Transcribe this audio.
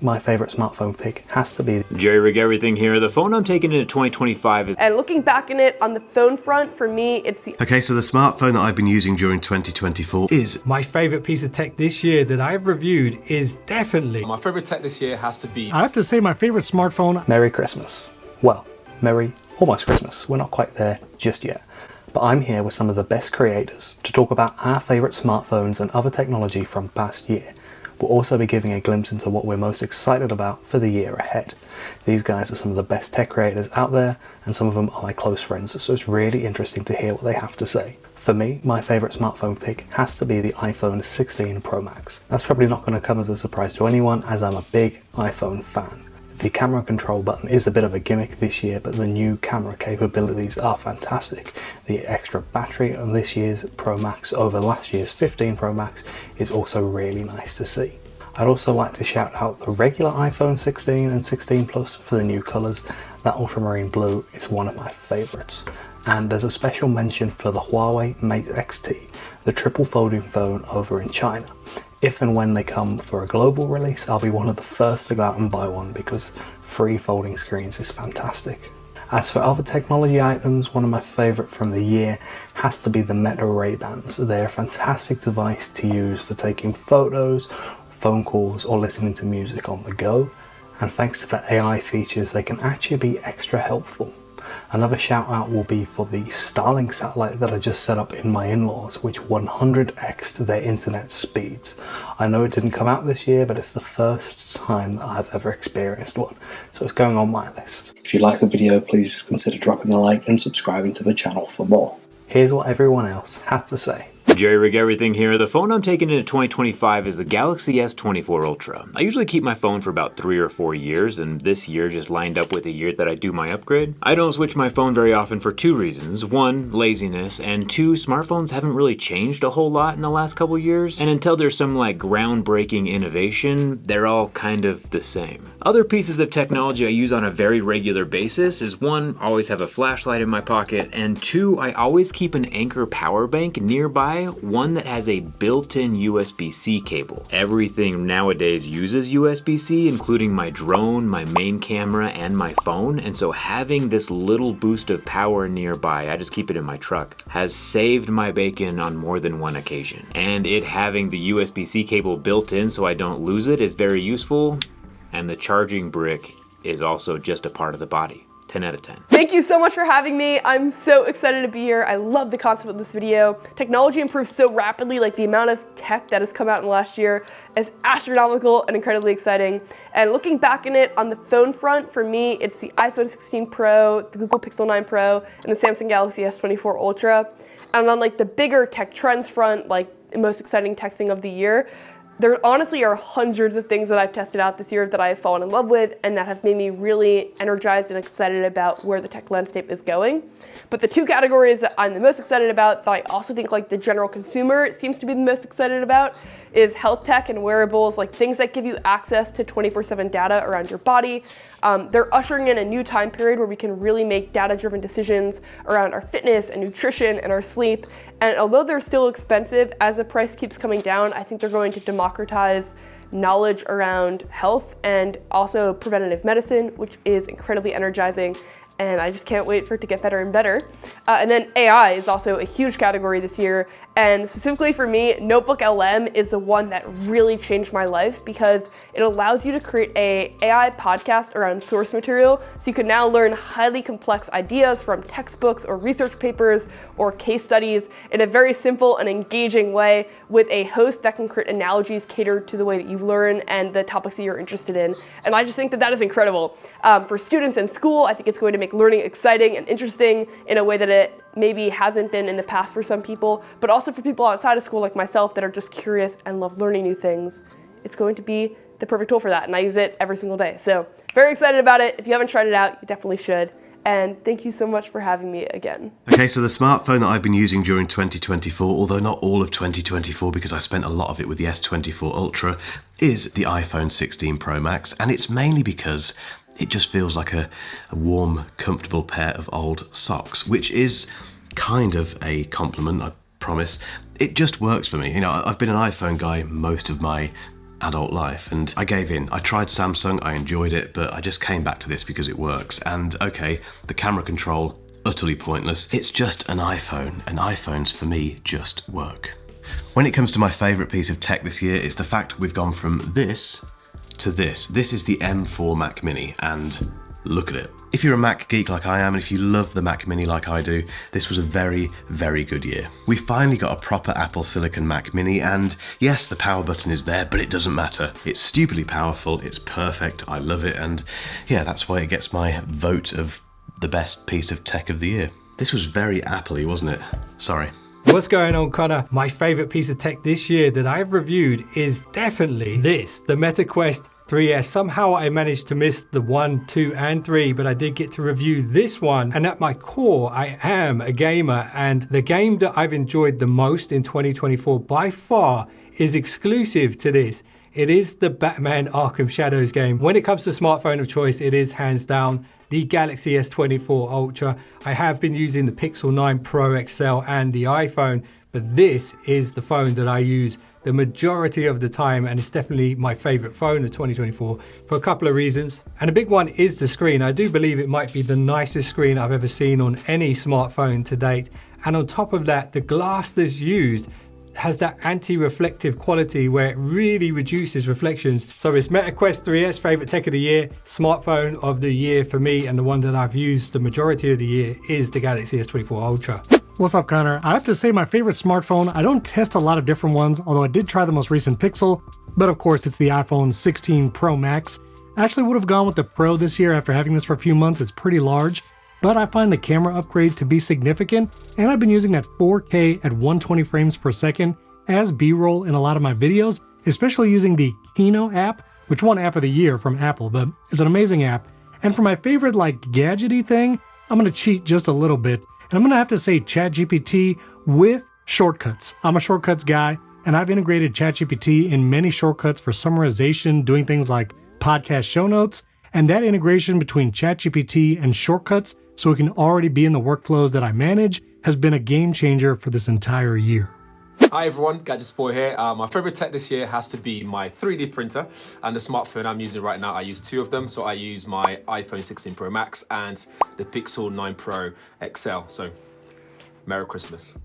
My favorite smartphone pick has to be JerryRigEverything here. The phone I'm taking into 2025 is... And looking back in it on the phone front, for me, it's the... Okay, so the smartphone that I've been using during 2024 is... My favorite piece of tech this year that I've reviewed is definitely... My favorite tech this year has to be... I have to say my favorite smartphone... Merry Christmas. Well, Merry almost Christmas. We're not quite there just yet. But I'm here with some of the best creators to talk about our favorite smartphones and other technology from past year. We'll also be giving a glimpse into what we're most excited about for the year ahead. These guys are some of the best tech creators out there, and some of them are my close friends, so it's really interesting to hear what they have to say. For me, my favorite smartphone pick has to be the iPhone 16 Pro Max. That's probably not going to come as a surprise to anyone, as I'm a big iPhone fan. The camera control button is a bit of a gimmick this year, but the new camera capabilities are fantastic. The extra battery on this year's Pro Max over last year's 15 Pro Max is also really nice to see. I'd also like to shout out the regular iPhone 16 and 16 Plus for the new colours. That ultramarine blue is one of my favourites. And there's a special mention for the Huawei Mate XT, the triple folding phone over in China. If and when they come for a global release, I'll be one of the first to go out and buy one because free folding screens is fantastic. As for other technology items, one of my favourite from the year has to be the Meta Ray-Bans. They're a fantastic device to use for taking photos, phone calls, or listening to music on the go. And thanks to the AI features, they can actually be extra helpful. Another shout out will be for the Starlink satellite that I just set up in my in-laws, which 100x'd their internet speeds. I know it didn't come out this year, but it's the first time that I've ever experienced one, so it's going on my list. If you like the video, please consider dropping a like and subscribing to the channel for more. Here's what everyone else had to say. JerryRigEverything here. The phone I'm taking into 2025 is the Galaxy S24 Ultra. I usually keep my phone for about 3 or 4 years, and this year just lined up with the year that I do my upgrade. I don't switch my phone very often for 2 reasons. 1, laziness, and 2, smartphones haven't really changed a whole lot in the last couple years, and until there's some like groundbreaking innovation, they're all kind of the same. Other pieces of technology I use on a very regular basis is 1, always have a flashlight in my pocket, and 2, I always keep an Anker power bank nearby, one that has a built-in USB-C cable. Everything nowadays uses USB-C, including my drone, my main camera, and my phone, and so having this little boost of power nearby, I just keep it in my truck, has saved my bacon on more than one occasion. And it having the USB-C cable built in so I don't lose it is very useful, and the charging brick is also just a part of the body. 10 out of 10. Thank you so much for having me. I'm so excited to be here. I love the concept of this video. Technology improves so rapidly, like the amount of tech that has come out in the last year is astronomical and incredibly exciting. And looking back in it on the phone front, for me, it's the iPhone 16 Pro, the Google Pixel 9 Pro, and the Samsung Galaxy S24 Ultra. And on like the bigger tech trends front, like the most exciting tech thing of the year, there honestly are hundreds of things that I've tested out this year that I have fallen in love with and that have made me really energized and excited about where the tech landscape is going. But the 2 categories that I'm the most excited about, that I also think like the general consumer seems to be the most excited about, is health tech and wearables, like things that give you access to 24/7 data around your body. They're ushering in a new time period where we can really make data-driven decisions around our fitness and nutrition and our sleep. And although they're still expensive, as the price keeps coming down, I think they're going to democratize knowledge around health and also preventative medicine, which is incredibly energizing. And I just can't wait for it to get better and better. And then AI is also a huge category this year. And specifically for me, Notebook LM is the one that really changed my life because it allows you to create a AI podcast around source material. So you can now learn highly complex ideas from textbooks or research papers or case studies in a very simple and engaging way with a host that can create analogies catered to the way that you learn and the topics that you're interested in. And I just think that that is incredible. For students in school, I think it's going to make learning exciting and interesting in a way that it maybe hasn't been in the past for some people, but also for people outside of school like myself that are just curious and love learning new things. It's going to be the perfect tool for that, and I use it every single day. So very excited about it. If you haven't tried it out, you definitely should. And thank you so much for having me again. Okay, so the smartphone that I've been using during 2024, although not all of 2024 because I spent a lot of it with the S24 Ultra, is the iPhone 16 Pro Max, and it's mainly because it just feels like a warm, comfortable pair of old socks, which is kind of a compliment, I promise. It just works for me. You know, I've been an iPhone guy most of my adult life, and I gave in. I tried Samsung, I enjoyed it, but I just came back to this because it works. And okay, the camera control, utterly pointless. It's just an iPhone, and iPhones for me just work. When it comes to my favourite piece of tech this year, it's the fact we've gone from this to this. This is the M4 Mac Mini, and look at it. If you're a Mac geek like I am, and if you love the Mac Mini like I do, this was a very, very good year. We finally got a proper Apple Silicon Mac Mini, and yes, the power button is there, but it doesn't matter. It's stupidly powerful, it's perfect, I love it, and yeah, that's why it gets my vote of the best piece of tech of the year. This was very Apple-y, wasn't it? Sorry. What's going on, Connor? My favorite piece of tech this year that I've reviewed is definitely this, the Meta Quest 3S. Somehow I managed to miss the 1, 2, and 3, but I did get to review this one. And at my core, I am a gamer, and the game that I've enjoyed the most in 2024 by far is exclusive to this. It is the Batman Arkham Shadows game. When it comes to smartphone of choice, it is hands down the Galaxy S24 Ultra. I have been using the Pixel 9 Pro XL and the iPhone, but this is the phone that I use the majority of the time, and it's definitely my favorite phone of 2024 for a couple of reasons. And a big one is the screen. I do believe it might be the nicest screen I've ever seen on any smartphone to date. And on top of that, the glass that's used has that anti-reflective quality where it really reduces reflections. So it's Meta Quest 3S, favorite tech of the year, smartphone of the year for me, and the one that I've used the majority of the year is the Galaxy S24 Ultra. What's up, Connor? I have to say my favorite smartphone, I don't test a lot of different ones, although I did try the most recent Pixel, but of course it's the iPhone 16 Pro Max. I actually would have gone with the Pro this year after having this for a few months. It's pretty large, but I find the camera upgrade to be significant, and I've been using that 4K at 120 frames per second as B-roll in a lot of my videos, especially using the Kino app, which won App of the Year from Apple, but it's an amazing app. And for my favorite gadgety thing, I'm gonna cheat just a little bit, and I'm gonna have to say ChatGPT with shortcuts. I'm a shortcuts guy, and I've integrated ChatGPT in many shortcuts for summarization, doing things like podcast show notes, and that integration between ChatGPT and shortcuts so it can already be in the workflows that I manage has been a game changer for this entire year. Hi everyone, GadgetsBoy here. My favorite tech this year has to be my 3D printer and the smartphone I'm using right now. I use two of them. So I use my iPhone 16 Pro Max and the Pixel 9 Pro XL. So Merry Christmas.